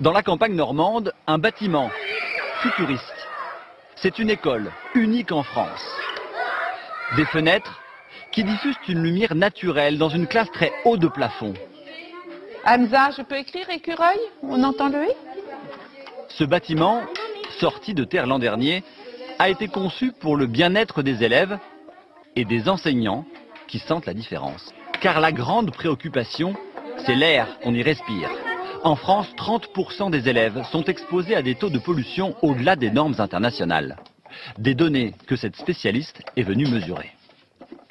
Dans la campagne normande, un bâtiment futuriste. C'est une école unique en France. Des fenêtres qui diffusent une lumière naturelle dans une classe très haut de plafond. Hamza, je peux écrire écureuil? On entend le i? Ce bâtiment, sorti de terre l'an dernier, a été conçu pour le bien-être des élèves et des enseignants qui sentent la différence. Car la grande préoccupation, c'est l'air qu'on y respire. En France, 30% des élèves sont exposés à des taux de pollution au-delà des normes internationales. Des données que cette spécialiste est venue mesurer.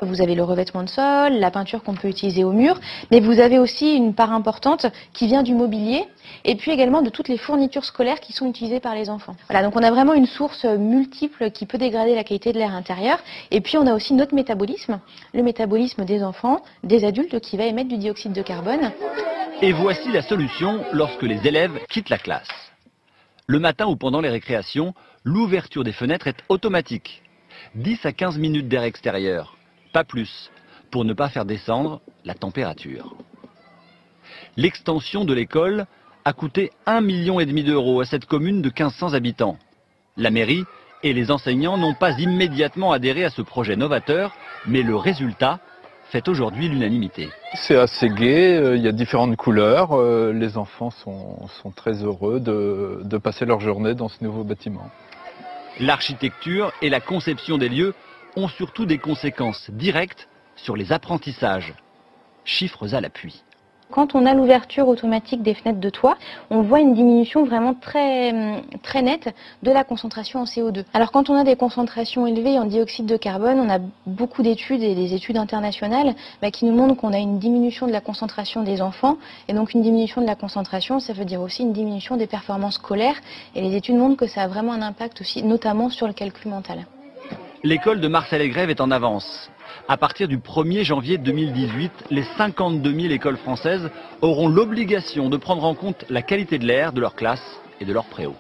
Vous avez le revêtement de sol, la peinture qu'on peut utiliser au mur, mais vous avez aussi une part importante qui vient du mobilier et puis également de toutes les fournitures scolaires qui sont utilisées par les enfants. Voilà, donc on a vraiment une source multiple qui peut dégrader la qualité de l'air intérieur. Et puis on a aussi notre métabolisme, le métabolisme des enfants, des adultes qui va émettre du dioxyde de carbone. Et voici la solution lorsque les élèves quittent la classe. Le matin ou pendant les récréations, l'ouverture des fenêtres est automatique. 10 à 15 minutes d'air extérieur. Pas plus, pour ne pas faire descendre la température. L'extension de l'école a coûté 1,5 million d'euros à cette commune de 1500 habitants. La mairie et les enseignants n'ont pas immédiatement adhéré à ce projet novateur, mais le résultat fait aujourd'hui l'unanimité. C'est assez gai, il y a différentes couleurs, les enfants sont très heureux de passer leur journée dans ce nouveau bâtiment. L'architecture et la conception des lieux ont surtout des conséquences directes sur les apprentissages. Chiffres à l'appui. Quand on a l'ouverture automatique des fenêtres de toit, on voit une diminution vraiment très nette de la concentration en CO2. Alors quand on a des concentrations élevées en dioxyde de carbone, on a beaucoup d'études et des études internationales qui nous montrent qu'on a une diminution de la concentration des enfants. Et donc une diminution de la concentration, ça veut dire aussi une diminution des performances scolaires. Et les études montrent que ça a vraiment un impact aussi, notamment sur le calcul mental. L'école de Marseille-les-Grèves est en avance. À partir du 1er janvier 2018, les 52 000 écoles françaises auront l'obligation de prendre en compte la qualité de l'air de leur classe et de leur préau.